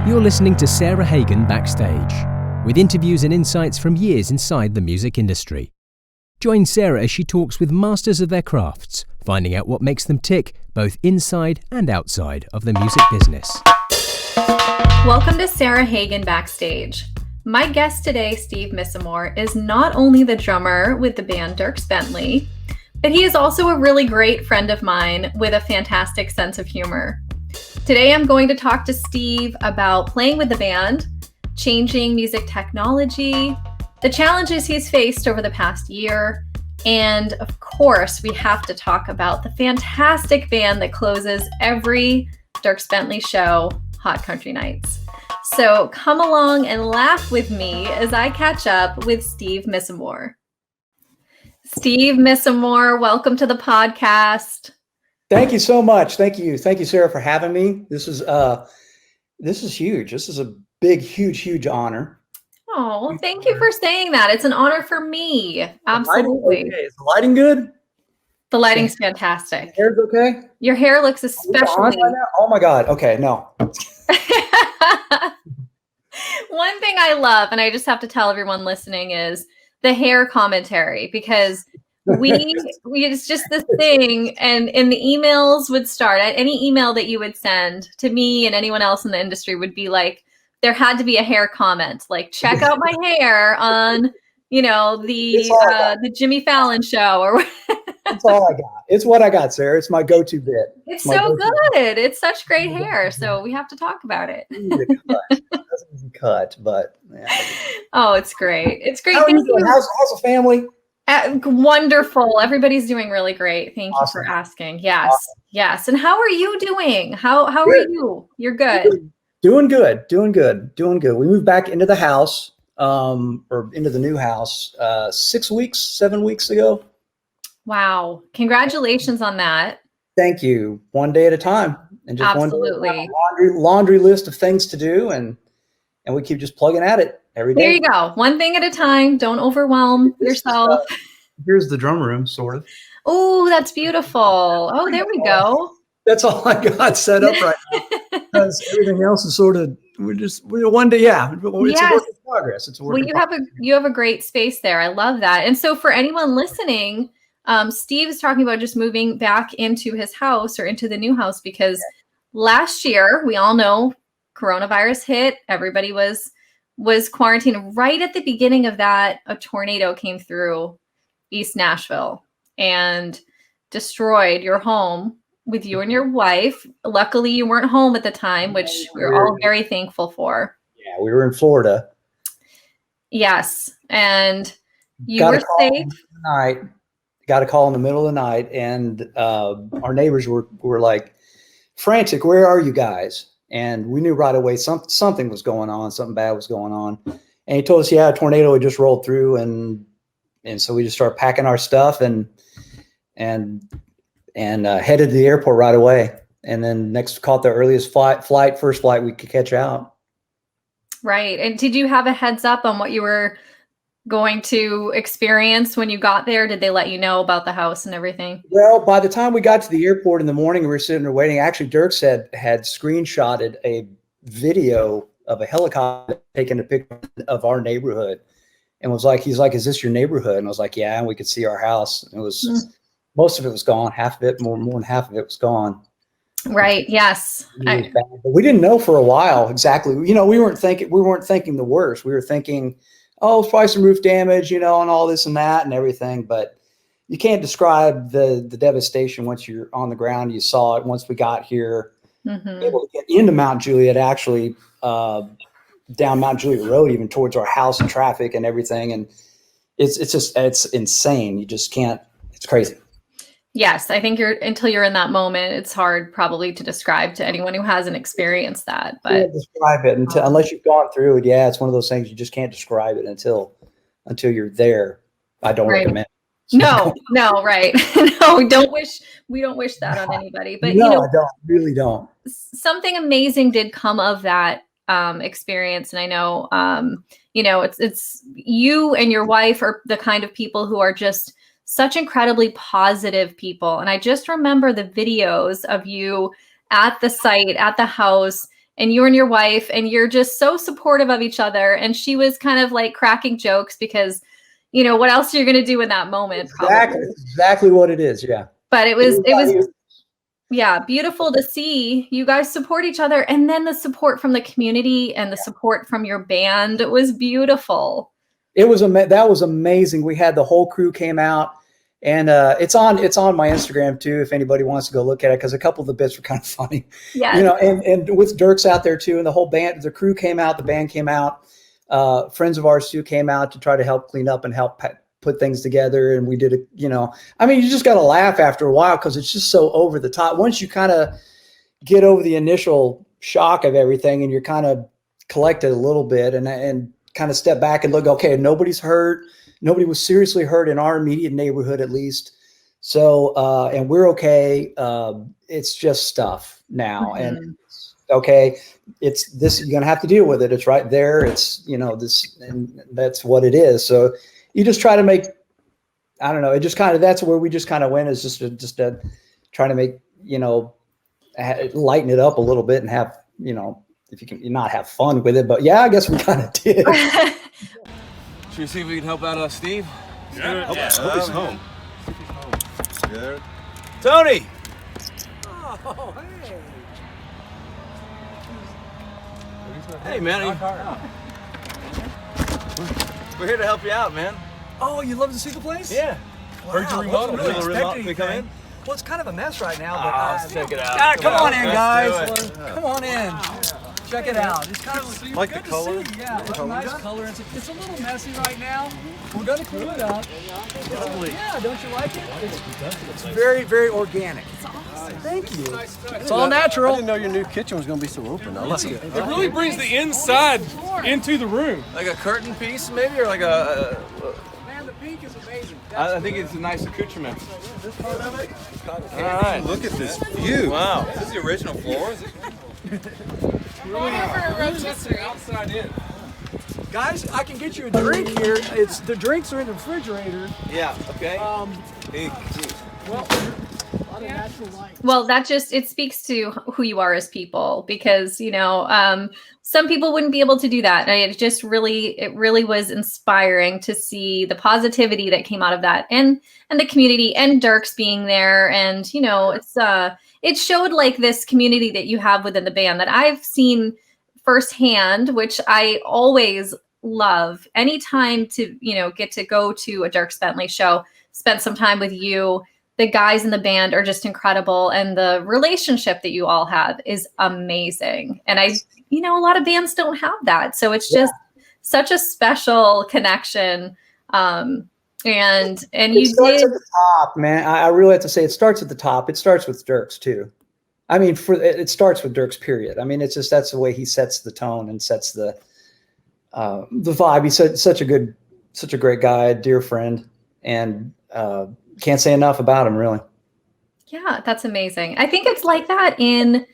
You're listening to Sarah Hagan Backstage, with interviews and insights from years inside the music industry. Join Sarah as she talks with masters of their crafts, finding out what makes them tick, both inside and outside of the music business. Welcome to Sarah Hagan Backstage. My guest today, Steve Misamore, is not only the drummer with the band Dierks Bentley, but he is also a really great friend of mine with a fantastic sense of humor. Today I'm going to talk to Steve about playing with the band, changing music technology, the challenges he's faced over the past year, and of course we have to talk about the fantastic band that closes every Dierks Bentley show, Hot Country Nights. So come along and laugh with me as I catch up with Steve Misamore. Steve Misamore, welcome to the podcast. Thank you so much. Thank you, Sarah, for having me. This is huge. This is a big, huge honor. Oh, thank you for saying that. It's an honor for me. Absolutely. Okay. Is the lighting good? The lighting's fantastic. Hair's okay? Your hair looks especially. Oh my God. Okay, no. One thing I love, and I just have to tell everyone listening, is the hair commentary, because we it's just this thing, and in the emails would start, any email that you would send to me and anyone else in the industry would be like, there had to be a hair comment, like, check out my hair on, the Jimmy Fallon show, or that's all I got. It's what I got, Sarah. It's my go-to bit. It's so good. It's such great hair. So we have to talk about it. It doesn't cut, but yeah. Oh, it's great. It's great. How are you doing? How's the family? Wonderful. Everybody's doing really great. Thank you for asking. Yes. Awesome. Yes. And how are you doing? How are you? You're good. Doing good. We moved back into the house, or into the new house, 7 weeks ago. Wow. Congratulations on that. Thank you. One day at a time. And just absolutely laundry list of things to do, and we keep just plugging at it every day. There you go. One thing at a time. Don't overwhelm yourself. Here's the drum room, sort of. Oh, that's beautiful. Oh, there we go. That's all I got set up right now. Because everything else is sort of, we're one day, yeah. It's a work in progress. It's a work in progress. You have a great space there. I love that. And so for anyone listening, Steve is talking about just moving back into his house, or into the new house, because last year, we all know, coronavirus hit. Everybody was quarantined. Right at the beginning of that, a tornado came through East Nashville and destroyed your home with you and your wife. Luckily, you weren't home at the time, which we're all very thankful for. Yeah, we were in Florida. Yes, and you were safe. Got a call in the middle of the night, and our neighbors were like frantic. Where are you guys? And we knew right away something was going on. Something bad was going on. And he told us, a tornado had just rolled through, and so we just started packing our stuff and headed to the airport right away. And then caught the earliest first flight we could catch out. Right. And did you have a heads up on what you were going to experience when you got there? Did they let you know about the house and everything? Well, by the time we got to the airport in the morning, we were sitting there waiting. Actually, Dierks had screenshotted a video of a helicopter taking a picture of our neighborhood, and he's like, is this your neighborhood? And I was like, yeah. And we could see our house. It was most of it was gone. Half of it, more than half of it was gone. Right. Yes. But we didn't know for a while exactly. We weren't thinking the worst. We were thinking, oh, it's probably some roof damage, and all this and that and everything. But you can't describe the devastation once you're on the ground. You saw it once we got here, able to get into Mount Juliet, actually down Mount Juliet Road, even towards our house and traffic and everything. And it's insane. You just can't. It's crazy. Yes, I think until you're in that moment, it's hard probably to describe to anyone who hasn't experienced that. But can't describe it unless you've gone through it. Yeah, it's one of those things you just can't describe it until you're there. I don't recommend. No, right. No, we don't wish that on anybody. But no, I really don't. Something amazing did come of that experience, and I know it's you and your wife are the kind of people who are just such incredibly positive people. And I just remember the videos of you at the site, at the house, and you and your wife, and you're just so supportive of each other. And she was kind of like cracking jokes because, you know, what else are you going to do in that moment? Exactly what it is. Yeah. But it was yeah, beautiful to see you guys support each other. And then the support from the community and the support from your band, it was beautiful. It was that was amazing. We had the whole crew came out, and it's on my Instagram too, if anybody wants to go look at it, because a couple of the bits were kind of funny. Yeah. You know, and with Dierks out there too, and the whole band, the crew came out, the band came out, friends of ours too came out to try to help clean up and help put things together. And we did it, you know, I mean, you just got to laugh after a while because it's just so over the top. Once you kind of get over the initial shock of everything and you're kind of collected a little bit and kind of step back and look, okay, nobody's hurt. Nobody was seriously hurt in our immediate neighborhood, at least. So, and we're okay. It's just stuff now. Mm-hmm. And okay, it's this, you're going to have to deal with it. It's right there. It's, you know, this, and that's what it is. So you just try to make, I don't know, it just kind of, that's where we just kind of went, is just trying to make, you know, lighten it up a little bit and have, you know, if you can not have fun with it, but yeah, I guess we kind of did. Should we see if we can help out Steve? Yeah. Hope he's home. Yeah. Tony! Oh, hey. Hey, man. We're here to help you out, man. Oh, you love to see the place? Yeah. Wow, Heard you remodel. Really expecting we come in? Well, it's kind of a mess right now, but let's check it out. Come on in, guys. Come on in. Check it out. It's kind of like the color. Yeah, it's a nice color. It's a little messy right now. We're gonna clean it up. Yeah, don't you like it? It's very, very organic. It's awesome. Thank you. It's all natural. I didn't know your new kitchen was gonna be so open. I like it. It really brings the inside into the room. Like a curtain piece, maybe, or like a. Man, the pink is amazing. I think it's a nice accoutrement. This part of it. All right. Look at this view. Wow. Is this the original floor? Outside in. Guys, I can get you a drink here. It's the drinks are in the refrigerator. Yeah. Okay. Well, a lot of natural light. Well, that just, it speaks to who you are as people, because, you know, some people wouldn't be able to do that. And it really was inspiring to see the positivity that came out of that, and the community, and Dierks being there. And, you know, it showed like this community that you have within the band that I've seen firsthand, which I always love. Anytime to, you know, get to go to a Dierks Bentley show, spend some time with you. The guys in the band are just incredible. And the relationship that you all have is amazing. And you know, a lot of bands don't have that. So it's just such a special connection. And you starts at the top, man. I really have to say, it starts at the top. It starts with Dierks too. I mean, it starts with Dierks, period. I mean, it's just, that's the way he sets the tone and sets the vibe. He's such a great guy, a dear friend, and can't say enough about him, really. Yeah, that's amazing. I think it's like that in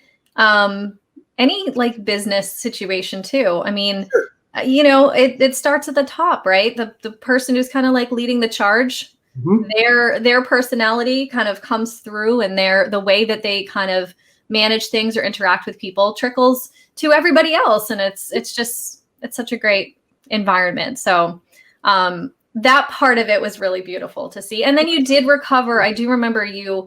any like business situation too. I mean, sure. You know, it starts at the top, right? The person who's kind of like leading the charge, mm-hmm. their personality kind of comes through, and the way that they kind of manage things or interact with people trickles to everybody else. And it's such a great environment. So that part of it was really beautiful to see. And then you did recover. I do remember you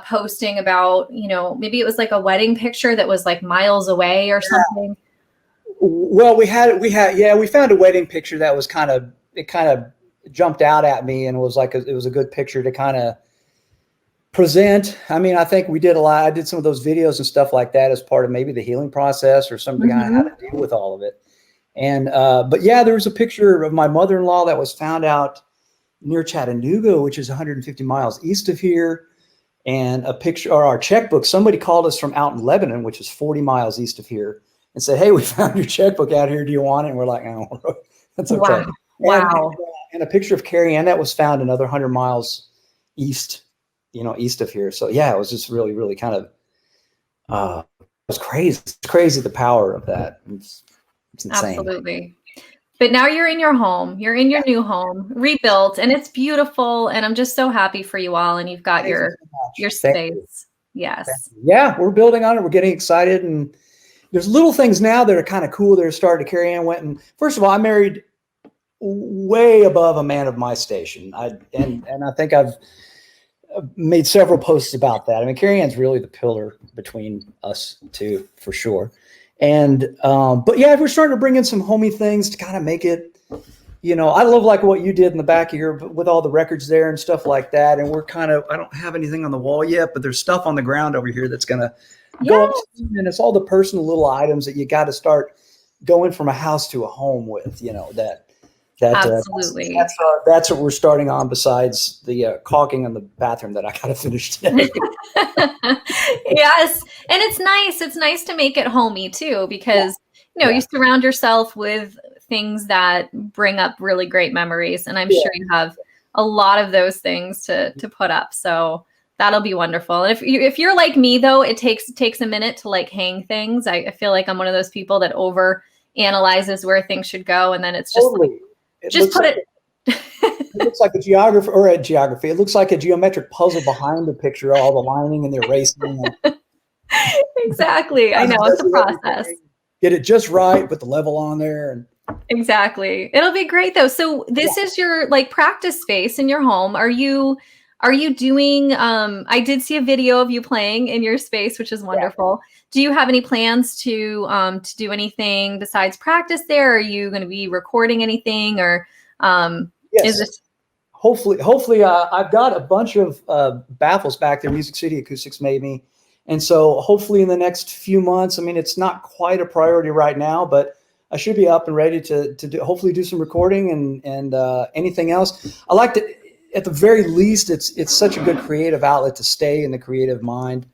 posting about, you know, maybe it was like a wedding picture that was like miles away or something. Well, we found a wedding picture that was kind of jumped out at me, and was like, it was a good picture to kind of present. I mean, I think we did a lot. I did some of those videos and stuff like that as part of maybe the healing process or something, mm-hmm. how to deal with all of it. And, but yeah, there was a picture of my mother-in-law that was found out near Chattanooga, which is 150 miles east of here. And a picture, or our checkbook, somebody called us from out in Lebanon, which is 40 miles east of here, and said, "Hey, we found your checkbook out here. Do you want it?" And we're like, "No, that's okay." Wow. And a picture of Carrie Ann that was found another 100 miles east, east of here. So yeah, it was just really, really kind of, it was crazy. It's crazy, the power of that. It's insane. Absolutely. But now you're in your home. You're in your new home, rebuilt, and it's beautiful. And I'm just so happy for you all. And you've got your space. Yes. Yeah, we're building on it. We're getting excited, and there's little things now that are kind of cool that are starting to carry on. Went and first of all, I married way above a man of my station. And I think I've made several posts about that. I mean, Carrie Ann's really the pillar between us two for sure. And, but yeah, we're starting to bring in some homey things to kind of make it, you know, I love like what you did in the back of here with all the records there and stuff like that. And we're kind of, I don't have anything on the wall yet, but there's stuff on the ground over here that's going to go up. And it's all the personal little items that you got to start going from a house to a home with, you know, absolutely. That's what we're starting on, besides the caulking in the bathroom that I got to finish today. Yes. And it's nice. It's nice to make it homey too, because, you know, you surround yourself with things that bring up really great memories. And I'm sure you have a lot of those things to put up. So that'll be wonderful. And if you're like me though, it takes a minute to like hang things. I feel like I'm one of those people that over analyzes where things should go. And then it's just totally. It looks like a geography. It looks like a geometric puzzle behind the picture, all the lining and the erasing. Exactly. I know, it's a process. Get it just right, put the level on there. Exactly. It'll be great though. So this is your like practice space in your home. Are you doing, I did see a video of you playing in your space, which is wonderful. Yeah. Do you have any plans to do anything besides practice there? Are you going to be recording anything, or yes. Is this? Hopefully I've got a bunch of baffles back there Music City Acoustics made me. And so hopefully in the next few months, I mean, it's not quite a priority right now, but I should be up and ready to hopefully do some recording and anything else. I like to, at the very least, it's such a good creative outlet to stay in the creative mind,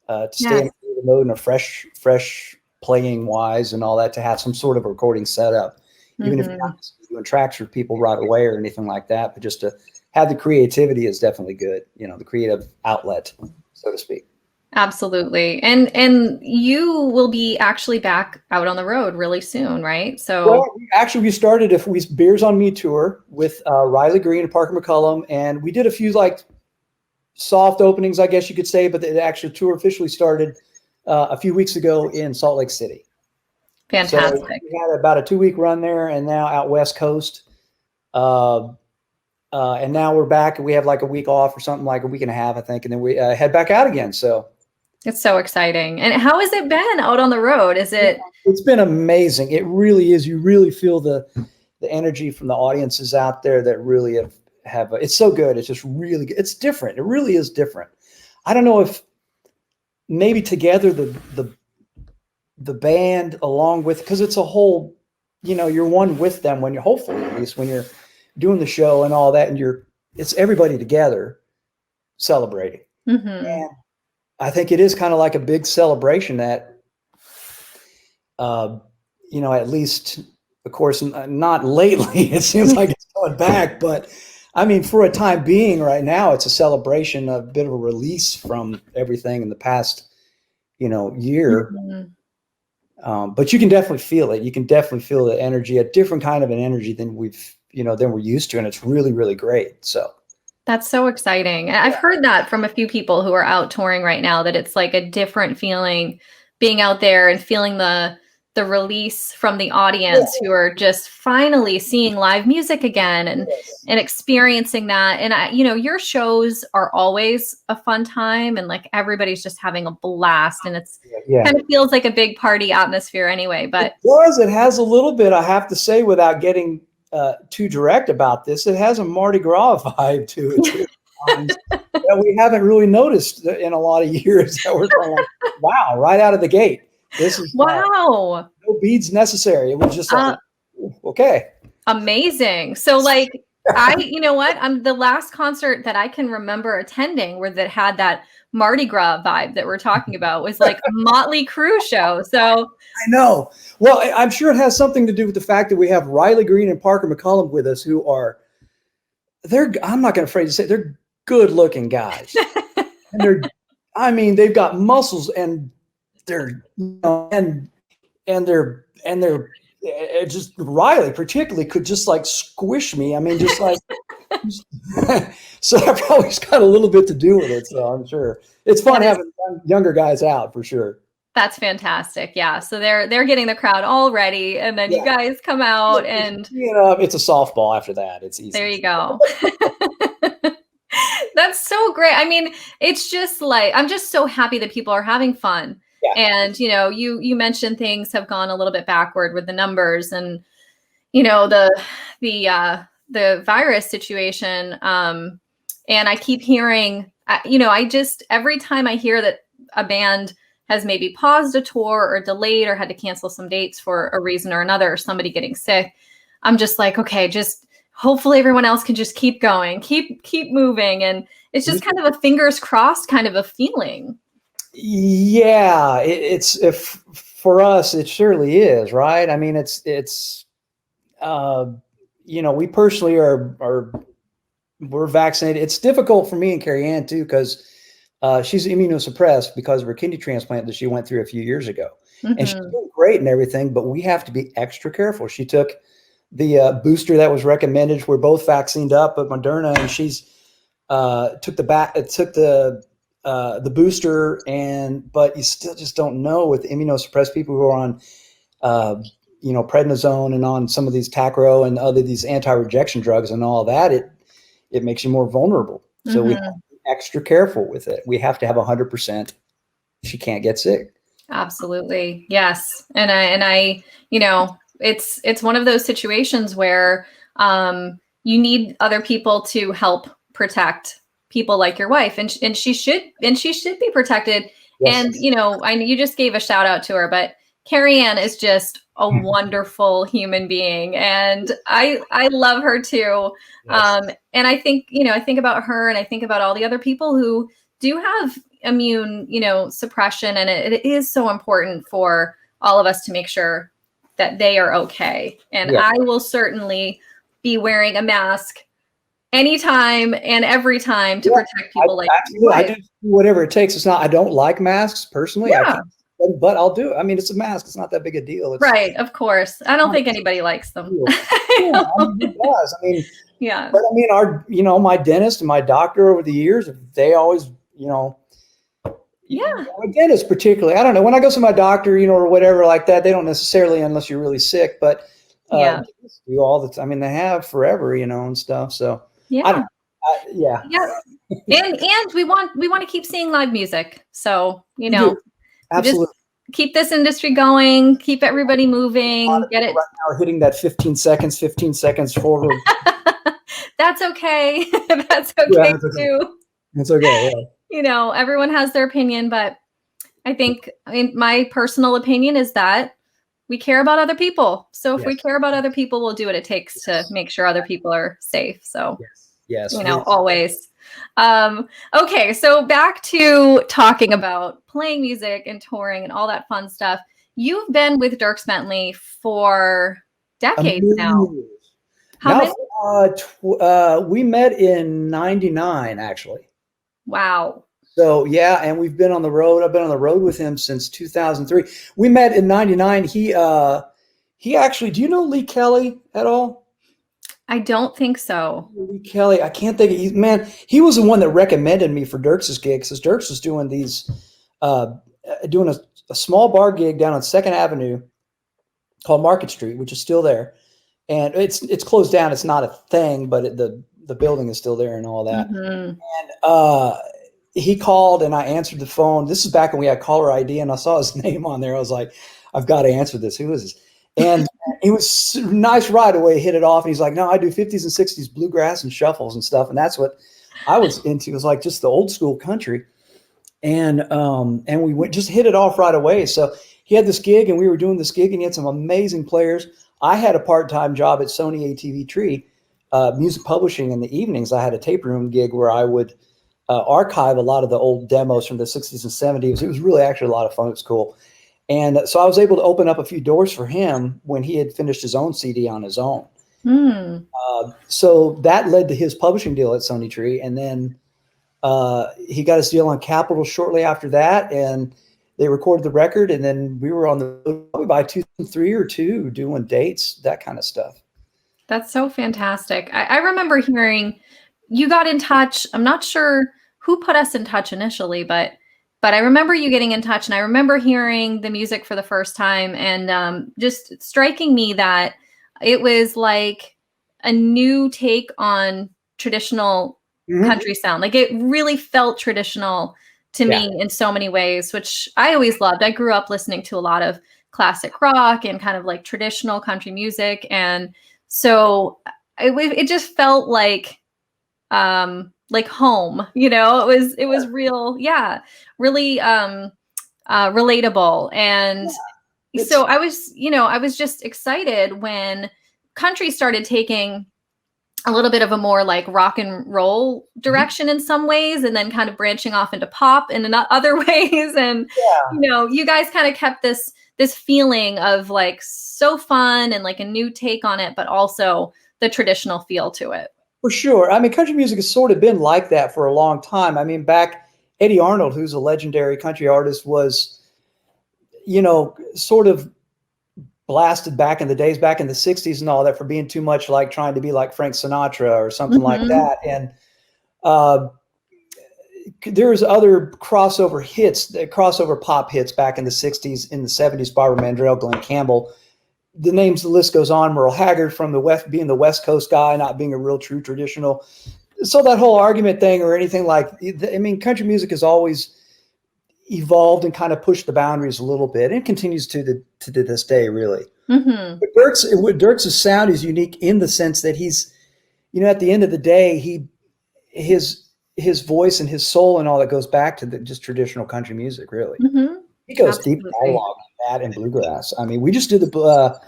to stay in the creative mode, and a fresh playing wise and all that, to have some sort of recording setup, even if you're not doing tracks for people right away or anything like that, but just to have the creativity is definitely good. You know, the creative outlet, so to speak. Absolutely. And you will be actually back out on the road really soon, right? So we started Beers on Me tour with Riley Green and Parker McCullum, and we did a few like soft openings, I guess you could say, but the actual tour officially started a few weeks ago in Salt Lake City. Fantastic. So we had about a 2-week run there, and now out West Coast. And now we're back, and we have like a week off or something, like a week and a half, I think, and then we head back out again. So it's so exciting. And how has it been out on the road? It's been amazing. It really is. You really feel the energy from the audiences out there that really have it's so good. It's just really good. It's different. It really is different. I don't know if maybe together the band along with, because it's a whole, you know, you're one with them when you're, hopefully at least when you're doing the show and all that, and it's everybody together celebrating. And I think it is kind of like a big celebration that, you know, at least, of course, not lately, it seems like it's going back, but I mean, for a time being right now, it's a celebration, a bit of a release from everything in the past, you know, year. But you can definitely feel it. You can definitely feel the energy, a different kind of an energy than we're used to. And it's really, really great. So. That's so exciting. I've heard that from a few people who are out touring right now, that it's like a different feeling being out there and feeling the release from the audience who are just finally seeing live music again and experiencing that. And your shows are always a fun time, and like everybody's just having a blast, and it's kind of feels like a big party atmosphere anyway. But it has a little bit, I have to say, without getting too direct about this, it has a Mardi Gras vibe to it that we haven't really noticed in a lot of years. That we're like, wow, right out of the gate, this is wow, no beads necessary. It was just like, okay, amazing. So like, you know what? The last concert that I can remember attending that had that Mardi Gras vibe that we're talking about was like a Motley Crue show. So I know. Well, I'm sure it has something to do with the fact that we have Riley Green and Parker McCullum with us, who I'm not going to afraid to say, they're good looking guys. And they've got muscles, and they're just Riley particularly could just like squish me. I mean, just like, so that probably's got a little bit to do with it. So I'm sure it's fun having younger guys out for sure. That's fantastic. Yeah. So they're getting the crowd all ready, and then you guys come out and it's a softball after that. It's easy. There you go. That's so great. I mean, it's just like, I'm just so happy that people are having fun. Yeah. And, you mentioned things have gone a little bit backward with the numbers and, the virus situation. And I keep hearing, every time I hear that a band has maybe paused a tour or delayed or had to cancel some dates for a reason or another, or somebody getting sick, I'm just like, okay, just hopefully everyone else can just keep going, keep moving. And it's just kind of a fingers crossed kind of a feeling. Yeah, it's for us, it surely is, right? I mean, it's we personally we're vaccinated. It's difficult for me and Carrie Ann too, because she's immunosuppressed because of her kidney transplant that she went through a few years ago. Mm-hmm. And she's doing great and everything, but we have to be extra careful. She took the booster that was recommended. We're both vaccinated up, but Moderna, and she's took the booster, but you still just don't know with immunosuppressed people who are on prednisone and on some of these Tacro and other these anti-rejection drugs and all that. It makes you more vulnerable. So we have to be extra careful with it. We have to have 100%. She can't get sick. Absolutely. Yes. And I it's one of those situations where you need other people to help protect people like your wife, and she should be protected. Yes. And you just gave a shout out to her, but Carrie Ann is just a wonderful human being, and I love her too. Yes. And I think I think about her, and I think about all the other people who do have immune suppression, and it is so important for all of us to make sure that they are okay. And yeah. I will certainly be wearing a mask anytime and every time to protect people like you. I do whatever it takes. I don't like masks personally. Yeah. But I'll do it. I mean, it's a mask. It's not that big a deal. Right. Of course. I don't think anybody likes them. Yeah, it does. I mean, yeah. But I mean, my dentist and my doctor over the years, they always, yeah. My dentist particularly, I don't know, when I go to my doctor, or whatever like that, they don't necessarily, unless you're really sick, but do all the time. I mean, they have forever, and stuff. So yeah. Yeah. And we want to keep seeing live music. So, absolutely. Just keep this industry going, keep everybody moving, get it. Right now hitting that 15 seconds forward. That's okay. That's okay too. It's okay. Yeah. Everyone has their opinion, but I think my personal opinion is that we care about other people. So if we care about other people, we'll do what it takes to make sure other people are safe. So yes. Always. Okay. So back to talking about playing music and touring and all that fun stuff. You've been with Dierks Bentley for decades now. How many? We met in 99, actually. Wow. So yeah, and we've been on the road. I've been on the road with him since 2003. We met in 99. He actually, do you know Lee Kelly at all? I don't think so. Lee Kelly, I can't think of he was the one that recommended me for Dierks's gigs, because Dierks was doing doing a small bar gig down on 2nd Avenue called Market Street, which is still there. And it's closed down. It's not a thing, but the building is still there and all that. Mm-hmm. And he called, and I answered the phone. This is back when we had caller ID, and I saw his name on there. I was like, I've got to answer this. Who is this? And he was nice right away, hit it off. And he's like, no, I do 50s and 60s bluegrass and shuffles and stuff. And that's what I was into. It was like just the old school country. And we just hit it off right away. So he had this gig, and we were doing this gig, and he had some amazing players. I had a part-time job at Sony ATV Tree, music publishing in the evenings. I had a tape room gig where I would archive a lot of the old demos from the 60s and 70s. It was really actually a lot of fun. It was cool. And so I was able to open up a few doors for him when he had finished his own CD on his own. So that led to his publishing deal at Sony Tree. And then he got his deal on Capitol shortly after that. And they recorded the record, and then we were on the road probably by 2003 or 2 doing dates, that kind of stuff. That's so fantastic. I remember hearing you got in touch. I'm not sure who put us in touch initially, but I remember you getting in touch, and I remember hearing the music for the first time, and just striking me that it was like a new take on traditional country sound. Like it really felt traditional to me in so many ways, which I always loved. I grew up listening to a lot of classic rock and kind of like traditional country music, and so it just felt like home, you know. It was real, really relatable. And so I was just excited when country started taking a little bit of a more like rock and roll direction in some ways, and then kind of branching off into pop in other ways. And you guys kind of kept this feeling of like so fun and like a new take on it, but also the traditional feel to it. For sure. I mean, country music has sort of been like that for a long time. I mean, back Eddie Arnold, who's a legendary country artist, was, sort of blasted back in the days, back in the 60s and all that, for being too much like trying to be like Frank Sinatra or something like that. And there's other crossover pop hits back in the 60s, in the 70s, Barbara Mandrell, Glenn Campbell. The list goes on. Merle Haggard, from the West, being the West Coast guy, not being a real true traditional. So that whole argument thing or anything country music has always evolved and kind of pushed the boundaries a little bit, and continues to this day, really. But Dierks' sound is unique in the sense that he's, at the end of the day, his voice and his soul and all that goes back to just traditional country music, really. He goes deep dialogue in that and bluegrass. I mean, we just did the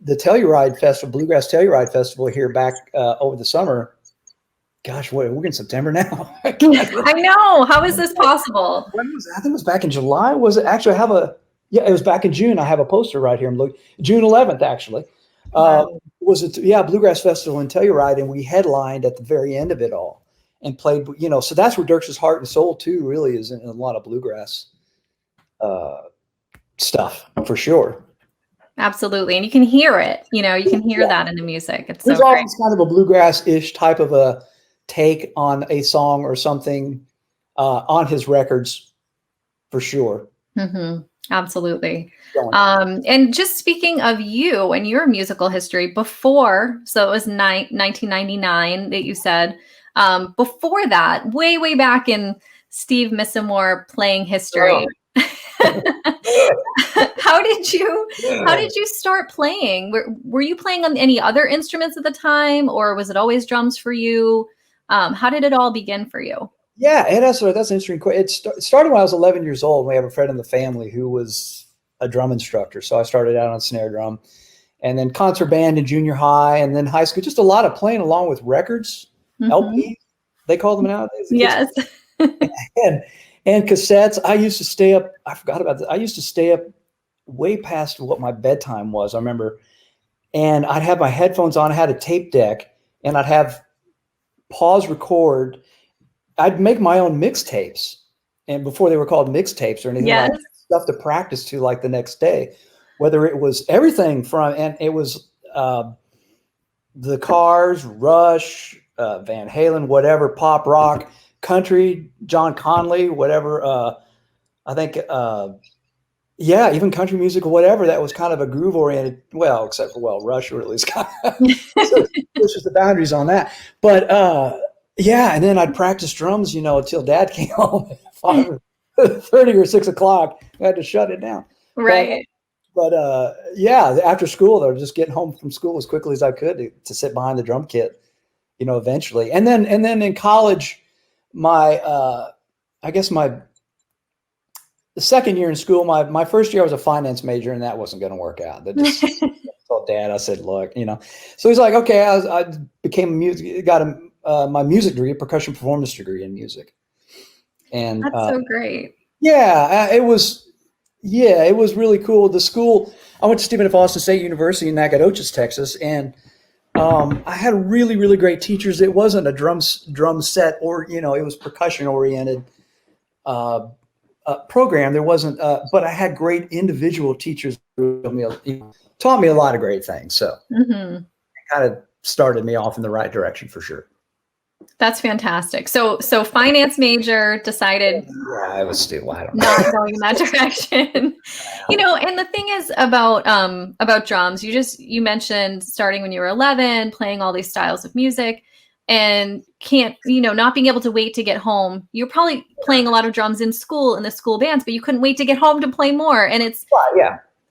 Telluride Festival, Bluegrass Telluride Festival here back over the summer. Gosh, we're in September now. I know. How is this possible? When was that? I think it was back in July. Was it actually? It was back in June. I have a poster right here. I'm looking. June 11th, actually. Was it? Yeah, Bluegrass Festival in Telluride, and we headlined at the very end of it all and played. So that's where Dierks' heart and soul too really is, in a lot of bluegrass stuff, for sure. Absolutely. And you can hear it, you can hear that in the music. It's There's so great. always kind of a bluegrass-ish type of a take on a song or something on his records, for sure. Absolutely. And just speaking of you and your musical history before, so it was 1999 that you said, before that, way back in Steve Misamore playing history. How did you start playing? Were you playing on any other instruments at the time, or was it always drums for you? How did it all begin for you? Yeah, that's an interesting question. It started when I was 11 years old. We have a friend in the family who was a drum instructor, so I started out on snare drum, and then concert band in junior high, and then high school. Just a lot of playing along with records, LPs, they call them nowadays. Yes. And cassettes. I used to stay up. I forgot about that. I used to stay up way past what my bedtime was, I remember. And I'd have my headphones on. I had a tape deck, and I'd have pause record. I'd make my own mixtapes, and before they were called mixtapes or anything, like stuff to practice to, like the next day, whether it was everything from, and it was the Cars, Rush, Van Halen, whatever, pop, rock, country, John Conley, whatever. I think, even country music or whatever that was kind of a groove oriented. Well, except for Rush, or at least kind of pushes the boundaries on that. But and then I'd practice drums, until Dad came home at 5:30 or 6 o'clock. I had to shut it down. Right. But after school, I was just getting home from school as quickly as I could to sit behind the drum kit, eventually. And then in college, the second year in school, my first year I was a finance major, and that wasn't going to work out. That just told Dad, I said, look, so he's like, okay, I became my music degree, a percussion performance degree in music. And that's so great. It was really cool. The school, I went to Stephen F. Austin State University in Nacogdoches, Texas, and I had really, really great teachers. It wasn't a drum set, or it was percussion oriented. program. There wasn't, but I had great individual teachers who taught me a lot of great things. So it kind of started me off in the right direction for sure. That's fantastic. So finance major, decided I was still, I don't know. not going in that direction. And the thing is about drums, you mentioned starting when you were 11, playing all these styles of music, and not being able to wait to get home. You're probably playing a lot of drums in school, in the school bands, but you couldn't wait to get home to play more. And it's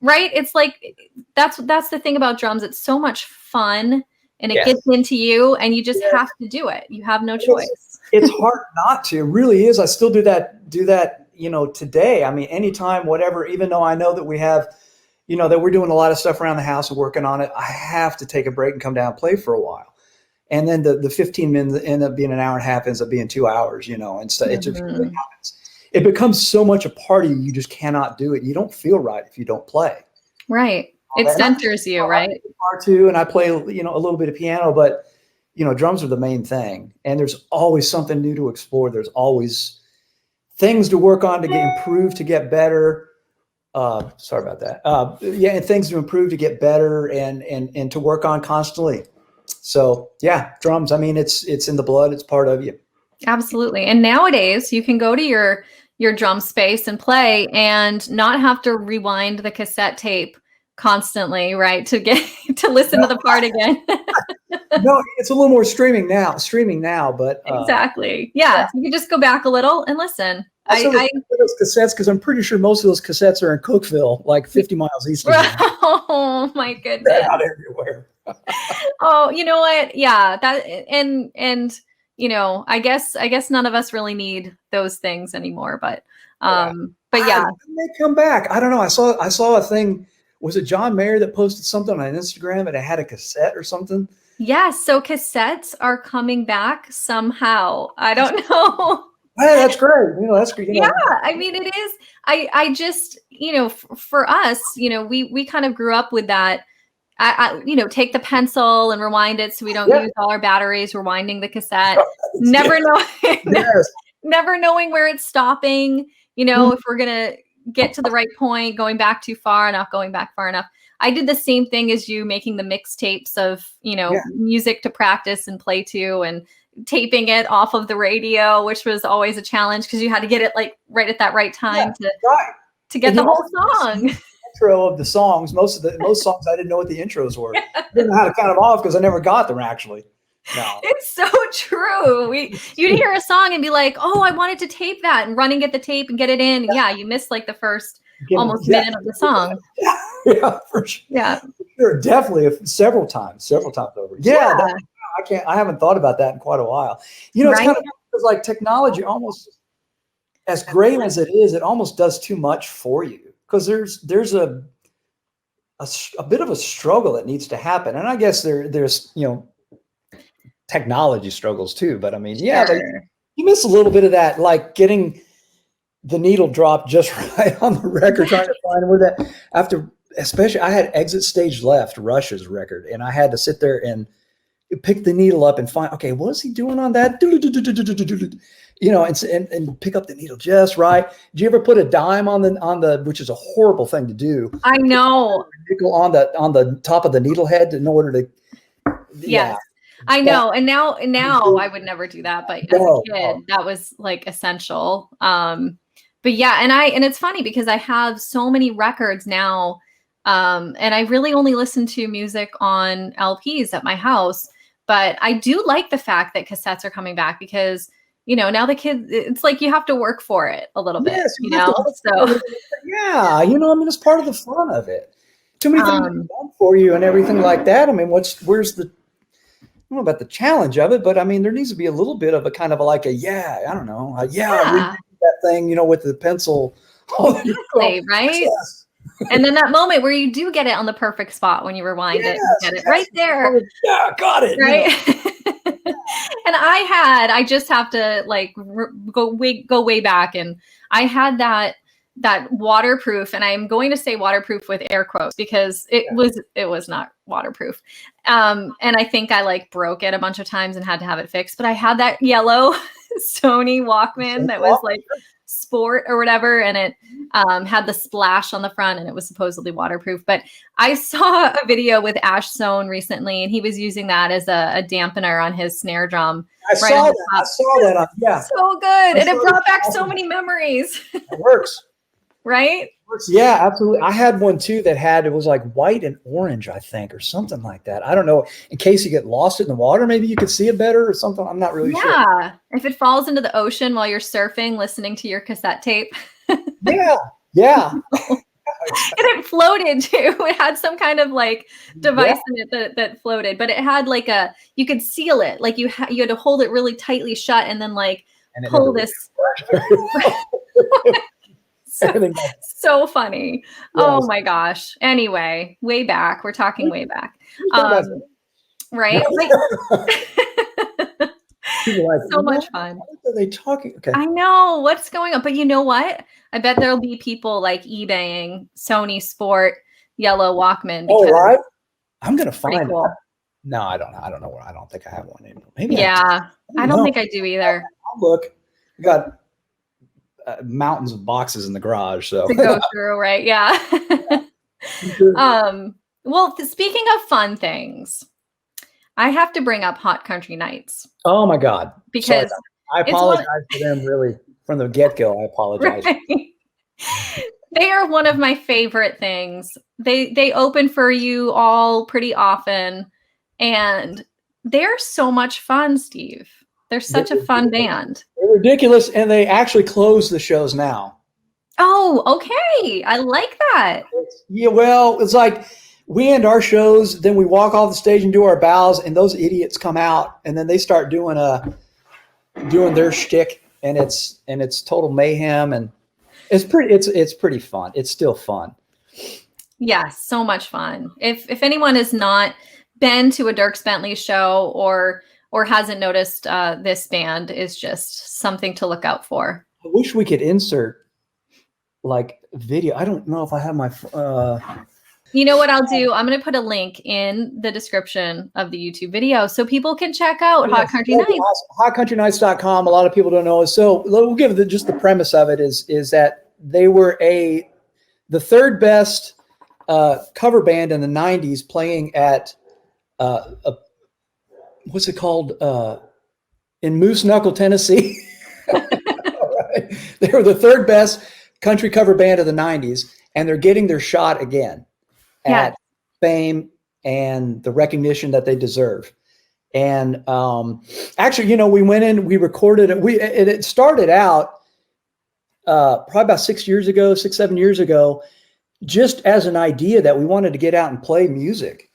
right. It's like, that's the thing about drums. It's so much fun, and it gets into you, and you just have to do it. You have no choice. It's hard not to. It really is. I still do that, today. I mean, anytime, whatever, even though I know that we have, that we're doing a lot of stuff around the house and working on it, I have to take a break and come down and play for a while. And then the 15 minutes end up being an hour and a half, ends up being 2 hours, and so it just really happens. It becomes so much a part of you, you just cannot do it. You don't feel right if you don't play. Right. It centers you, right? I play guitar too, and I play, a little bit of piano, but, drums are the main thing. And there's always something new to explore. There's always things to work on, to improve, to get better. Sorry about that. And things to improve, to get better, and to work on constantly. So drums, I mean, it's in the blood. It's part of you. Absolutely. And nowadays you can go to your drum space and play and not have to rewind the cassette tape constantly, right? To listen to the part again. No, it's a little more streaming now, but exactly. Yeah. You can just go back a little and listen. I those cassettes, because I'm pretty sure most of those cassettes are in Cookeville, like 50 miles east of here. Oh my goodness. They're not everywhere. Oh, you know what? Yeah. That and I guess none of us really need those things anymore, but yeah. They come back. I don't know. I saw a thing. Was it John Mayer that posted something on Instagram and it had a cassette or something? Yes. So cassettes are coming back somehow. I don't know. Hey, that's great. That's great. Yeah. I mean, it is. I just, for us, we kind of grew up with that. I take the pencil and rewind it so we don't use all our batteries, rewinding the cassette, never knowing where it's stopping, if we're going to get to the right point, going back too far, not going back far enough. I did the same thing as you, making the mixtapes of, music to practice and play to, and taping it off of the radio, which was always a challenge because you had to get it like right at that right time to get the whole song. Intro of the songs, most songs I didn't know what the intros were. I didn't know how to count them off because I never got them actually. No. It's so true. You'd hear a song and be like, "Oh, I wanted to tape that," and run and get the tape and get it in. Yeah, you missed like the first almost minute of the song. Yeah, for sure. Yeah, sure, definitely several times over. Yeah. I haven't thought about that in quite a while. It's kind of because like technology, almost as great as it is, it almost does too much for you. Because there's a bit of a struggle that needs to happen, and I guess there's technology struggles too. But I mean, you miss a little bit of that, like getting the needle drop just right on the record, trying to find where that after. Especially, I had Exit Stage Left, Rush's record, and I had to sit there and pick the needle up and find, okay, what is he doing on that? And pick up the needle just right. Did you ever put a dime on the, which is a horrible thing to do? I know. Nickel on the top of the needle head in order to. Yes, I know. And now I would never do that, but as a kid, that was like essential. But yeah, and it's funny because I have so many records now, and I really only listen to music on LPs at my house. But I do like the fact that cassettes are coming back because, now the kids, it's like you have to work for it a little bit, So yeah, it's part of the fun of it. Too many things done for you and everything like that. I mean, where's the, I don't know about the challenge of it, but I mean, there needs to be a little bit of a kind of I don't know. I read that thing, with the pencil. Exactly, right? Yes. And then that moment where you do get it on the perfect spot when you rewind it, you get it right there. Yeah, got it. Right. And I just have to like go way back, and I had that waterproof, and I'm going to say waterproof with air quotes because it was not waterproof. And I think I like broke it a bunch of times and had to have it fixed. But I had that yellow Sony Walkman that was like Sport or whatever, and it had the splash on the front, and it was supposedly waterproof. But I saw a video with Ash Sohn recently, and he was using that as a dampener on his snare drum. I saw that. Yeah. So good. And it brought back so many memories. It works. Right? Yeah, absolutely. I had one too it was like white and orange, I think, or something like that. I don't know. In case you get lost in the water, maybe you could see it better or something. I'm not really sure. Yeah. If it falls into the ocean while you're surfing, listening to your cassette tape. Yeah. And it floated too. It had some kind of like device in it that floated, but it had like you could seal it. Like you had to hold it really tightly shut and then like pull this. So funny. Yes. Oh my gosh. Anyway, way back. We're talking way back. Right? So much fun. What are they talking? Okay. I know what's going on. But you know what? I bet there'll be people like eBaying Sony Sport yellow Walkman. Oh, right. I'm gonna find it. No, I don't know where. I don't think I have one anymore. Maybe I don't think I do either. I'll look. We got mountains of boxes in the garage, so to go through, right? Yeah. Well, speaking of fun things, I have to bring up Hot Country Nights. Oh my God! Because I apologize to them really from the get-go. I apologize. Right? They are one of my favorite things. They open for you all pretty often, and they're so much fun, Steve. They're such a fun band. They're ridiculous, and they actually close the shows now. Oh, okay. I like that. Yeah, well, it's like we end our shows, then we walk off the stage and do our bows, and those idiots come out, and then they start doing their shtick, and it's total mayhem, and it's pretty fun. It's still fun. Yes, so much fun. If anyone has not been to a Dierks Bentley show or hasn't noticed, this band is just something to look out for. I wish we could insert like video. I don't know if I have my. You know what I'll do? I'm going to put a link in the description of the YouTube video so people can check out Hot Country Nights. Awesome. HotCountryNights.com. A lot of people don't know. So we'll give just the premise of it is that they were the third best cover band in the 90s playing at what's it called? In Moose Knuckle, Tennessee. Right. They were the third best country cover band of the 90s, and they're getting their shot again at fame and the recognition that they deserve. And actually, we went in, we recorded it. It started out probably about 7 years ago, just as an idea that we wanted to get out and play music,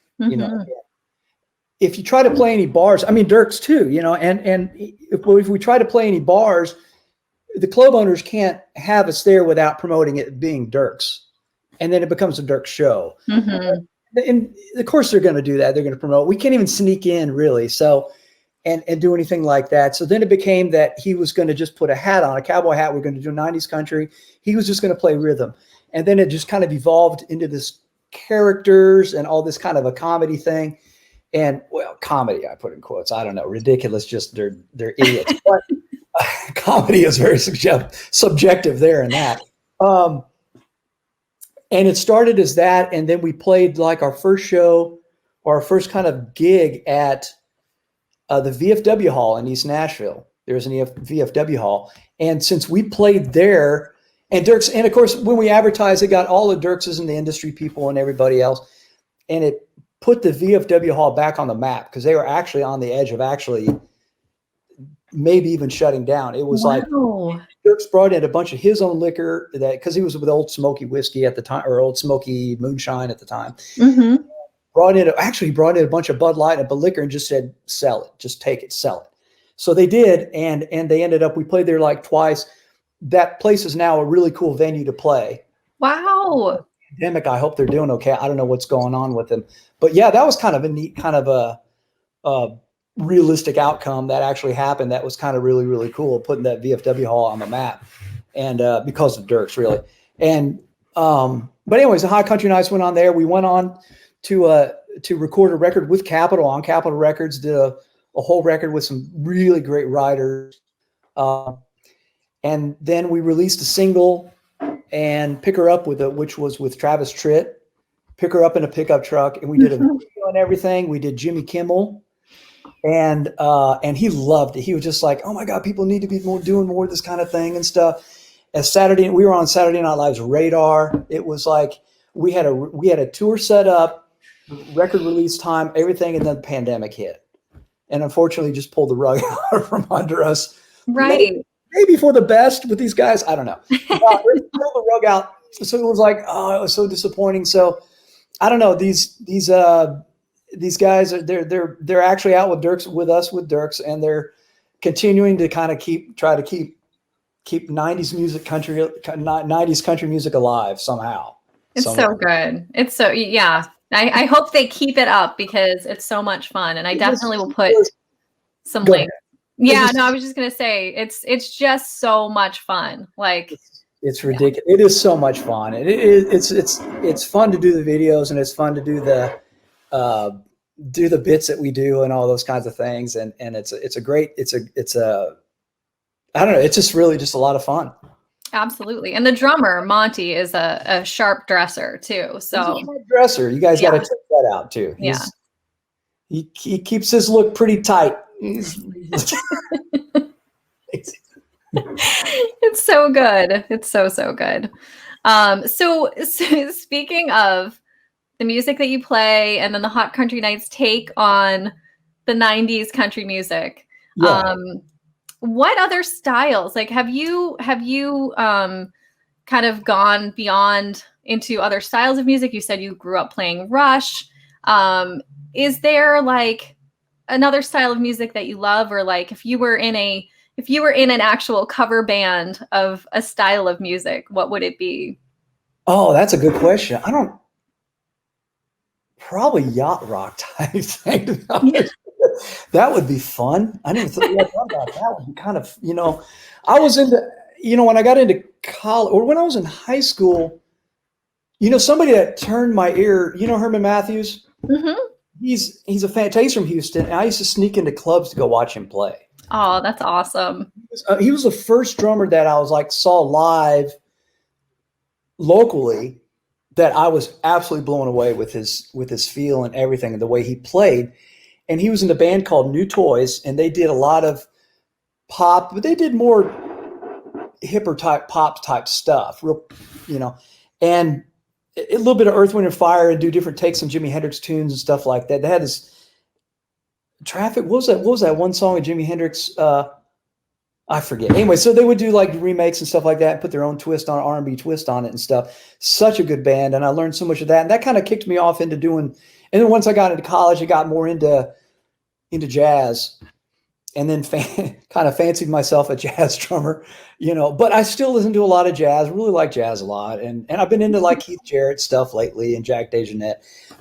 If you try to play any bars, I mean, Dierks too, and if we try to play any bars, the club owners can't have us there without promoting it being Dierks. And then it becomes a Dierks show. Mm-hmm. And of course they're going to do that. They're going to promote. We can't even sneak in really. So, and do anything like that. So then it became that he was going to just put a hat on, a cowboy hat. We're going to do 90s country. He was just going to play rhythm. And then it just kind of evolved into this characters and all this kind of a comedy thing. And well, comedy, I put in quotes. I don't know, ridiculous. Just they're idiots. But comedy is very subjective there in that. And it started as that, and then we played like our first show or our first kind of gig at the VFW Hall in East Nashville. There's an VFW Hall, and since we played there, and Dierks, and of course when we advertised, it got all the Dierkses and the industry people and everybody else, and it put the VFW Hall back on the map because they were actually on the edge of actually maybe even shutting down. It was like Dierks brought in a bunch of his own liquor because he was with Old Smoky whiskey at the time, or Old Smoky moonshine at the time. Mm-hmm. Brought in a bunch of Bud Light and a liquor and just said, sell it, just take it, sell it. So they did. And they ended up, we played there like twice. That place is now a really cool venue to play. Wow. Pandemic. I hope they're doing okay. I don't know what's going on with them, but yeah, that was kind of a neat, kind of a realistic outcome that actually happened. That was kind of really, really cool, putting that VFW Hall on the map, and because of Dierks, really. And but anyways, the Hot Country Nights went on there. We went on to record a record with Capitol on Capitol Records. Did a whole record with some really great writers, And then we released a single and Pick Her Up which was with Travis Tritt, Pick Her Up in a pickup truck. And we did a video and everything. We did Jimmy Kimmel. And he loved it. He was just like, oh my God, people need to be doing more of this kind of thing and stuff. We were on Saturday Night Live's radar. It was like we had a tour set up, record release time, everything, and then the pandemic hit, and unfortunately just pulled the rug out from under us. Right. Maybe for the best with these guys. I don't know. Pulled the rug out. So it was like, oh, it was so disappointing. So I don't know. These guys they're actually out with Dierks, and they're continuing to kind of try to keep 90s country music alive somehow. It's so good. It's so, yeah. I hope they keep it up because it's so much fun. And I definitely will put some links. Yeah, no, I was just going to say it's just so much fun. Like it's ridiculous. Yeah. It is so much fun. It's fun to do the videos, and it's fun to do the bits that we do and all those kinds of things. And it's I don't know. It's just really just a lot of fun. Absolutely. And the drummer, Monty, is a sharp dresser too. So he's a sharp dresser. You guys got to check that out too. He keeps his look pretty tight. It's so good. It's so good. So speaking of the music that you play and then the Hot Country Nights take on the 90s country music. Yeah. What other styles, like, have you kind of gone beyond into other styles of music? You said you grew up playing Rush. Is there like another style of music that you love, or like if you were in an actual cover band of a style of music, what would it be? Oh, that's a good question. Probably yacht rock type thing. That would be fun. I never thought about that. That would be kind of, I was into, when I got into college or when I was in high school, somebody that turned my ear, Herman Matthews. Mm-hmm. He's a fan. He's from Houston, and I used to sneak into clubs to go watch him play. Oh, that's awesome. He was the first drummer that I was like saw live locally that I was absolutely blown away with his feel and everything and the way he played. And he was in a band called New Toys, and they did a lot of pop, but they did more hipper type pop type stuff, and a little bit of Earth, Wind and Fire, and do different takes on Jimi Hendrix tunes and stuff like that. They had this Traffic. What was that one song of Jimi Hendrix? I forget. Anyway, so they would do like remakes and stuff like that, and put their own twist on R&B twist on it and stuff. Such a good band, and I learned so much of that. And that kind of kicked me off into doing. And then once I got into college, I got more into jazz, and then kind of fancied myself a jazz drummer, But I still listen to a lot of jazz. Really like jazz a lot, and I've been into like Keith Jarrett stuff lately and Jack DeJohnette.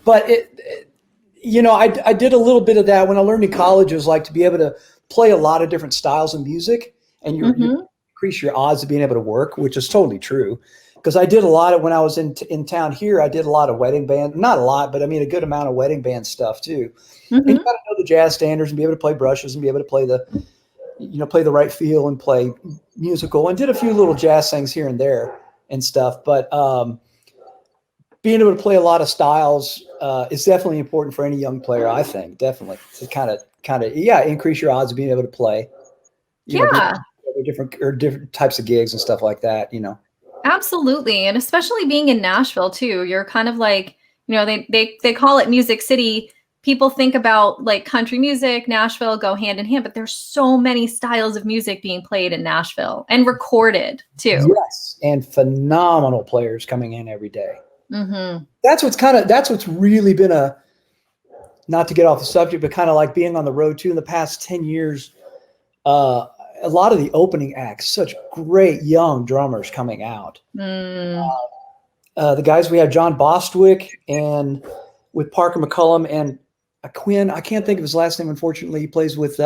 But I did a little bit of that when I learned in college. It was like to be able to play a lot of different styles of music, and you increase your odds of being able to work, which is totally true. Because I did a lot of when I was in town here, I did a lot of wedding band, not a lot, but I mean a good amount of wedding band stuff too. And you got to know the jazz standards and be able to play brushes and be able to play play the right feel and play musical. And did a few little jazz things here and there and stuff. But being able to play a lot of styles is definitely important for any young player. I think definitely to kind of increase your odds of being able to play. Different types of gigs and stuff like that. Absolutely. And especially being in Nashville too, you're kind of like, they call it Music City. People think about like country music, Nashville go hand in hand, but there's so many styles of music being played in Nashville and recorded too. Yes. And phenomenal players coming in every day. Mm-hmm. That's what's really been not to get off the subject, but kind of like being on the road too in the past 10 years, a lot of the opening acts, such great young drummers coming out. The guys we have, John Bostwick, and with Parker McCullum and Quinn. I can't think of his last name. Unfortunately, he plays with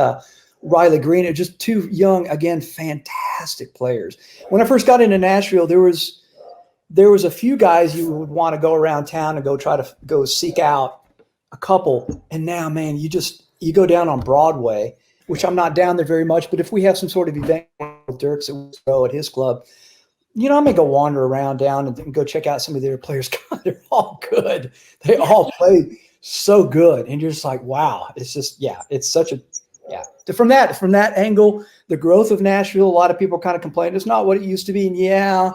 Riley Green. It's just two young, again, fantastic players. When I first got into Nashville, there was a few guys you would want to go around town and go try to go seek out a couple. And now, man, you go down on Broadway which I'm not down there very much, but if we have some sort of event with Dierks at his club, I may go wander around down and go check out some of their players. God, they're all good. They all play so good. And you're just like, wow, it's just, it's such a, From that angle, the growth of Nashville, a lot of people kind of complain, it's not what it used to be. And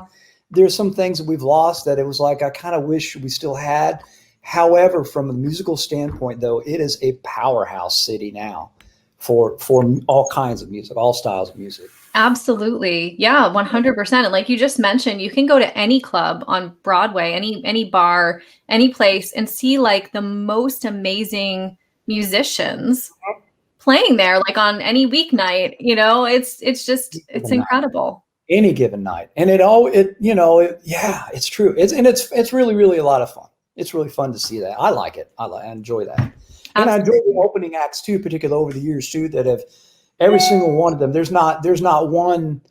there's some things that we've lost that it was like, I kind of wish we still had. However, from a musical standpoint, though, it is a powerhouse city now for all kinds of music, all styles of music. Absolutely. Yeah, 100%. And like you just mentioned, you can go to any club on Broadway, any bar, any place, and see like the most amazing musicians playing there, like on any weeknight. It's incredible. Any given night. And it's true. It's really, really a lot of fun. It's really fun to see that. I like it. I enjoy that. And I enjoy the opening acts too, particularly over the years too, that have every single one of them. There's not one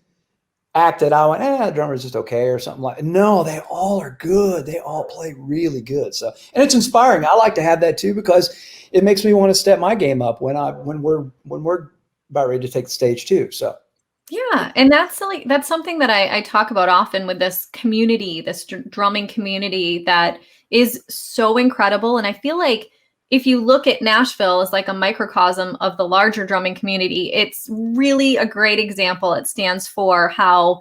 act that I went, the drummer's just okay or something like. No, they all are good. They all play really good. So, and it's inspiring. I like to have that too because it makes me want to step my game up when we're about ready to take the stage too. So. Yeah, and that's something that I talk about often with this community, this drumming community that is so incredible. And I feel like if you look at Nashville as like a microcosm of the larger drumming community, it's really a great example. It stands for how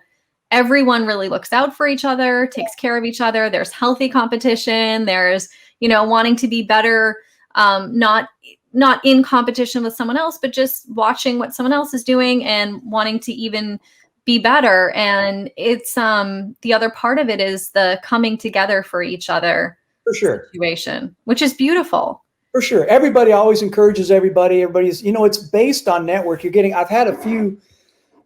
everyone really looks out for each other, takes care of each other. There's healthy competition. There's, wanting to be better, not in competition with someone else, but just watching what someone else is doing and wanting to even be better. And it's the other part of it is the coming together for each other situation, which is beautiful. For sure. Everybody always encourages everybody. Everybody's, it's based on network. I've had a few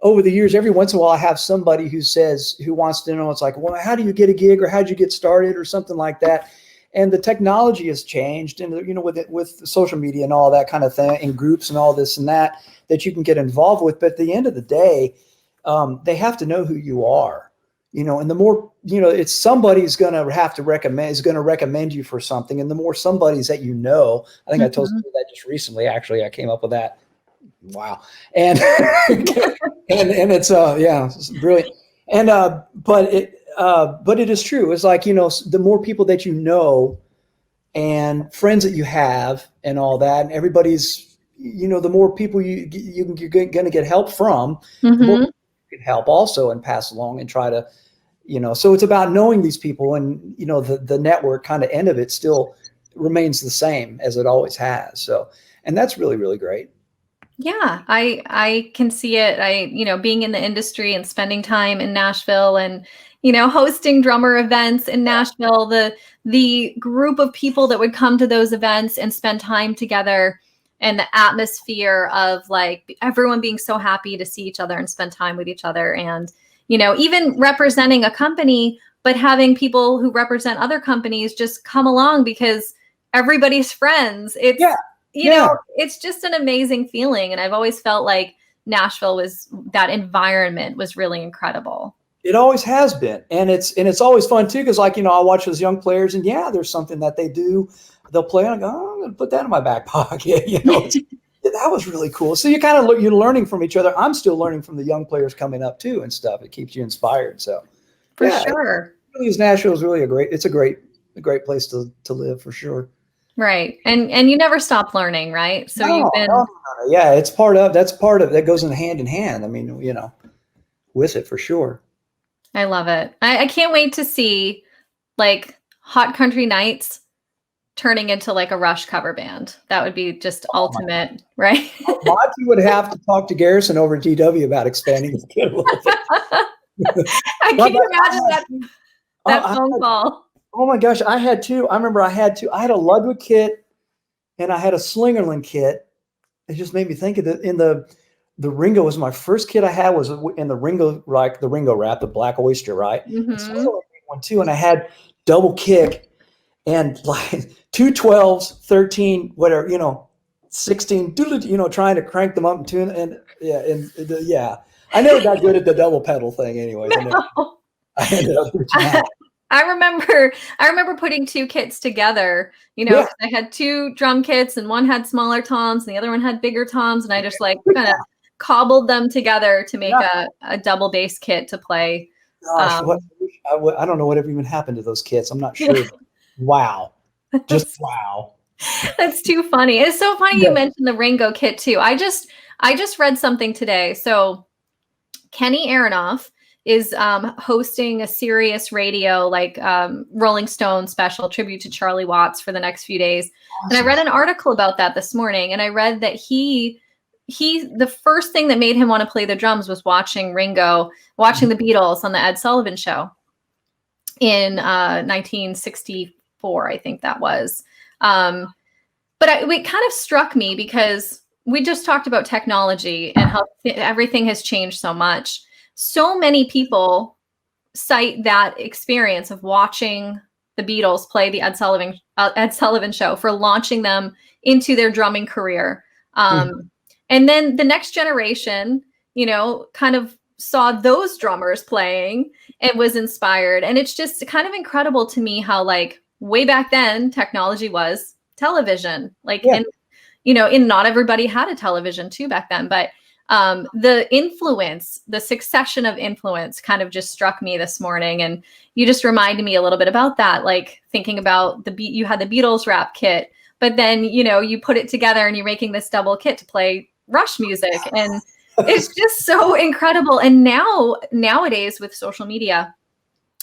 over the years, every once in a while I have somebody who wants to know, it's like, well, how do you get a gig or how'd you get started or something like that? And the technology has changed, and with social media and all that kind of thing, and groups and all this and that you can get involved with. But at the end of the day, they have to know who you are, and the more, it's somebody's going to have to recommend you for something. And the more somebody's that, I think I told you that just recently, actually, I came up with that. Wow. And, and it's, it's brilliant. And, but it is true. It's like, the more people that and friends that you have and all that, and everybody's, the more people you're going to get help from, the more you can help also and pass along and try to, so it's about knowing these people, and, the network kind of end of it still remains the same as it always has. So, and that's really, really great. Yeah, I can see it. Being in the industry and spending time in Nashville and, hosting drummer events in Nashville, the group of people that would come to those events and spend time together, and the atmosphere of like everyone being so happy to see each other and spend time with each other. And, even representing a company, but having people who represent other companies just come along because everybody's friends. It's, it's just an amazing feeling. And I've always felt like Nashville that environment was really incredible. It always has been. And it's always fun too. Cause like, I watch those young players, and there's something that they do, they'll play and I go, I'm going to put that in my back pocket. That was really cool. So you're learning from each other. I'm still learning from the young players coming up too and stuff. It keeps you inspired. So for sure. Nashville is really a great place to live for sure. Right. And you never stop learning, right? So that's part of that goes hand in hand. I mean, with it for sure. I love it. I can't wait to see like Hot Country Nights turning into like a Rush cover band. That would be just ultimate, right? Monty would have to talk to Garrison over at GW about expanding his kit a little bit. I can't imagine that phone call. Oh my gosh, I had two. I remember I had a Ludwig kit and I had a Slingerland kit. It just made me think of the Ringo was my first kit I had, was in the Ringo, like the Ringo wrap, the Black Oyster, right? Mm-hmm. So one too, and I had double kick and like 2 12s, 13, whatever, 16, trying to crank them up and tune, and I never got good at the double pedal thing anyways. I ended up I remember putting two kits together, you know, Yeah. 'cause I had two drum kits and one had smaller toms and the other one had bigger toms. And I just like kind of cobbled them together to make a double bass kit to play. Gosh, I don't know whatever even happened to those kits. I'm not sure. But wow. Just wow. That's too funny. It's so funny Yeah. you mentioned the Ringo kit too. I just read something today. So Kenny Aronoff is hosting a Sirius Radio, like Rolling Stone special tribute to Charlie Watts for the next few days. Awesome. And I read an article about that this morning, and I read that he the first thing that made him want to play the drums was watching the Beatles on the Ed Sullivan Show in 1964, I think that was. But it kind of struck me because we just talked about technology and how everything has changed so much. So many people cite that experience of watching the Beatles play the Ed Sullivan Show for launching them into their drumming career. And then the next generation, you know, kind of saw those drummers playing and was inspired. And it's just kind of incredible to me how, like, way back then, technology was television. Like, and, you know, and not everybody had a television too back then, but the succession of influence kind of just struck me this morning. And you just reminded me a little bit about that, like thinking about you had the Beatles rap kit, but then, you know, you put it together and you're making this double kit to play Rush music. And it's just so incredible. And nowadays with social media,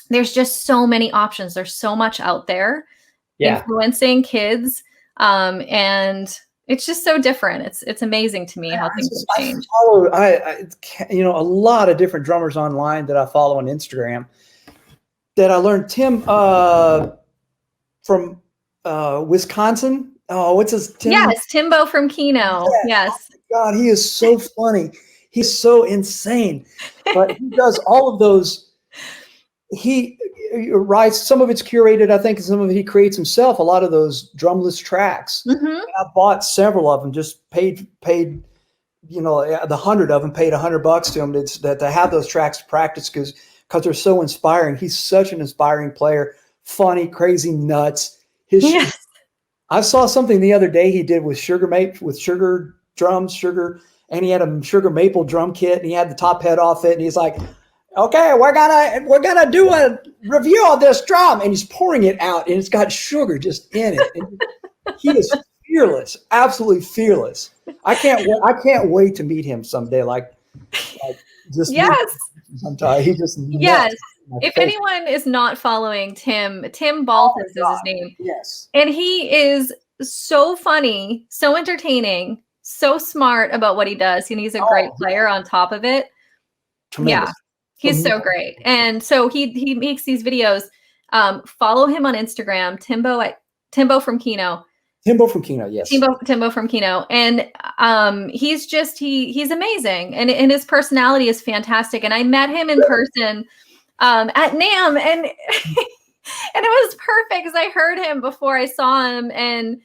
there's just so many options. There's so much out there influencing kids. And it's just so different. It's amazing to me how things have changed. I you know, a lot of different drummers online that I follow on Instagram that I learned. Tim from Wisconsin. Oh, what's his Tim? Yes, Timbo from Keno. Yes. Oh my God, he is so funny. He's so insane. But he does all of those. He writes, some of it's curated, I think, and some of it he creates himself, a lot of those drumless tracks. I bought several of them, just paid, you know, the 100 of them, paid $100 to him to have those tracks to practice because they're so inspiring. He's such an inspiring player, funny, crazy, nuts. I saw something the other day he did with sugar drums, and he had a sugar maple drum kit, and he had the top head off it, and he's like, okay, we're gonna do a review of this drum, and he's pouring it out, and it's got sugar just in it. And he is fearless, absolutely fearless. I can't wait to meet him someday. Like just sometime. He just If anyone is not following Tim Balthus is his name. Yes, and he is so funny, so entertaining, so smart about what he does, and he's a great player on top of it. Tremendous. Yeah. He's so great. And so he makes these videos. Follow him on Instagram, Timbo from Keno. Timbo from Keno, yes. Timbo from Keno. And he's amazing. And his personality is fantastic. And I met him in person at NAMM, and and it was perfect because I heard him before I saw him, and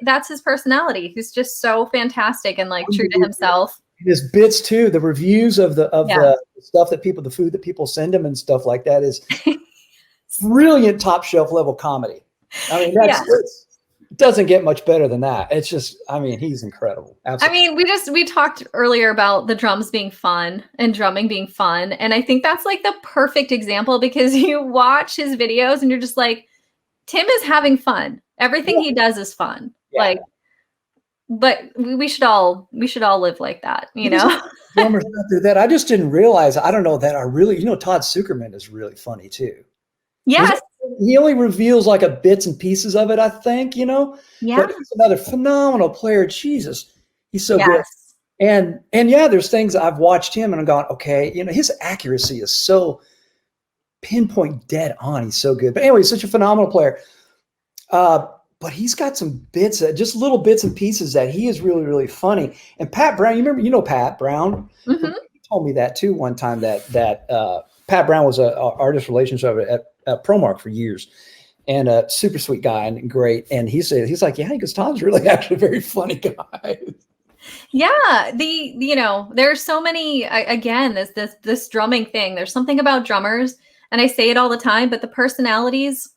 that's his personality. He's just so fantastic and like true to himself. His bits too, the reviews of the stuff that the food that people send him and stuff like that is brilliant, top shelf level comedy. I mean, it doesn't get much better than that. It's just, I mean, he's incredible. Absolutely. I mean, we talked earlier about the drums being fun and drumming being fun. And I think that's like the perfect example because you watch his videos and you're just like, Tim is having fun. Everything he does is fun. Yeah. Like, but we should all live like that, you know? Drummers do that. I just didn't realize, I don't know that Todd Sucherman is really funny too. Yes. He only reveals like a bits and pieces of it, I think, you know? Yeah. But he's another phenomenal player. Jesus. He's so good. And there's things I've watched him and I'm going, okay, you know, his accuracy is so pinpoint dead on. He's so good. But anyway, he's such a phenomenal player. But he's got some bits, just little bits and pieces that he is really, really funny. And Pat Brown, you know Pat Brown? Mm-hmm. He told me that too one time that Pat Brown was an artist relations at ProMark for years, and a super sweet guy and great. And he's like, yeah, because Todd's really actually a very funny guy. Yeah, there's so many. Again, this drumming thing. There's something about drummers, and I say it all the time, but the personalities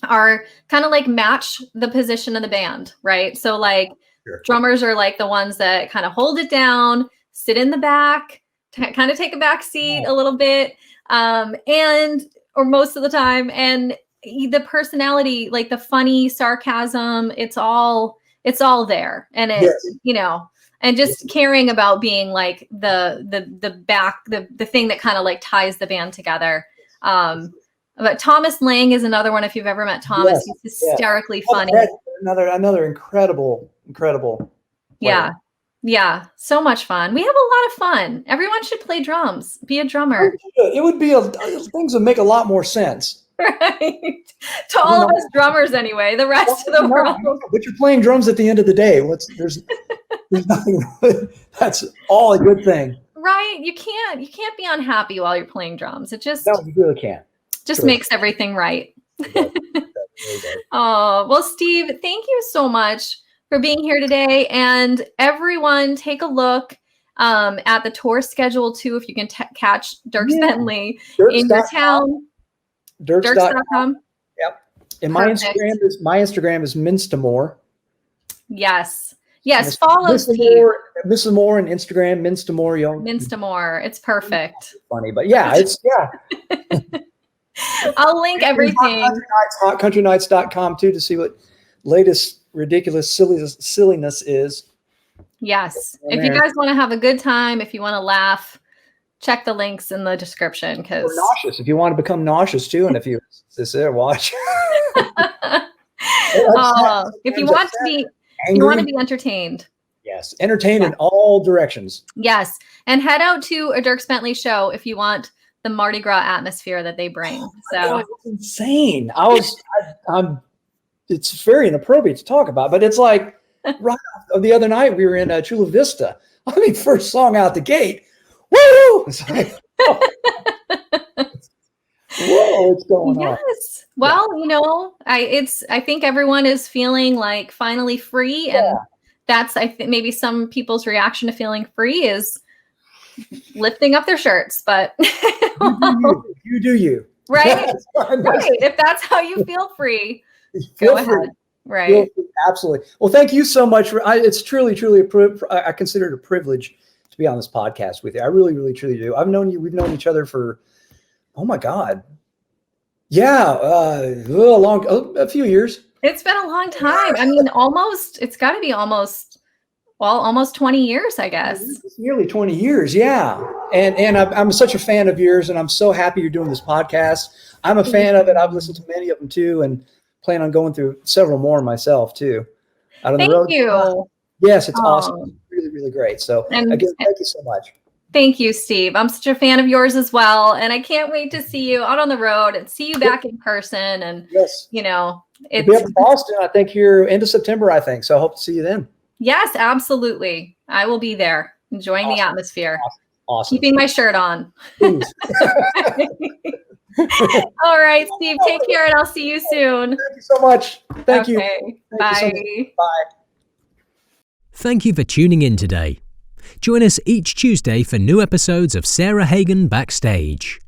are kind of like match the position of the band, right? So like Sure. drummers are like the ones that kind of hold it down, sit in the back, kind of take a back seat a little bit, or most of the time. And the personality, like the funny sarcasm, it's all there. And it, and just caring about being like the thing that kind of like ties the band together. But Thomas Lang is another one. If you've ever met Thomas, he's hysterically funny. Another incredible player. Yeah. So much fun. We have a lot of fun. Everyone should play drums, be a drummer. It would be things would make a lot more sense. Right. To all of us drummers anyway, the rest of the world. But you're playing drums at the end of the day. There's nothing. That's all a good thing. Right. You can't be unhappy while you're playing drums. It just you really can't. Just makes everything right. Oh, well, Steve, thank you so much for being here today. And everyone, take a look at the tour schedule too, if you can catch Dierks Bentley in your town. Dierks.com. Yep. And my Instagram is Misamore. Yes. Follow Steve. Misamore on Instagram, Misamore. Misamore. It's perfect. Funny, but it's. I'll link everything. HotCountryNights.com too to see what latest ridiculous silliness is. Yes. If you guys want to have a good time, if you want to laugh, check the links in the description. Or nauseous. If you want to become nauseous too, and if you watch. If you want to be angry, you want to be entertained. Yes. Entertained in all directions. Yes. And head out to a Dierks Bentley show if you want the Mardi Gras atmosphere that they bring. So it's insane. It's very inappropriate to talk about, but it's like right off the other night we were in Chula Vista. I mean, first song out the gate. Woo! It's like, whoa, what's going on? Yes. Well, I think everyone is feeling like finally free, and that's maybe some people's reaction to feeling free is lifting up their shirts, but you do you. Right? Right. If that's how you feel free, go ahead. Right. Absolutely. Well, thank you so much. It's truly I consider it a privilege to be on this podcast with you. I really, really, truly do. We've known each other for, oh my God. Yeah. A few years. It's been a long time. I mean, it's got to be almost 20 years, I guess. It's nearly 20 years. Yeah. And I'm such a fan of yours, and I'm so happy you're doing this podcast. I'm a fan of it. I've listened to many of them too, and plan on going through several more myself too. Thank you. Yes, it's awesome. It's really, really great. So again, thank you so much. Thank you, Steve. I'm such a fan of yours as well. And I can't wait to see you out on the road and see you back in person. And, it's be up in Boston, I think, here end of September, I think. So I hope to see you then. Yes, absolutely. I will be there enjoying the atmosphere. Awesome. Keeping my shirt on. All right, Steve, take care, and I'll see you soon. Thank you so much. Thank you. Bye. Bye. Thank you for tuning in today. Join us each Tuesday for new episodes of Sarah Hagan Backstage.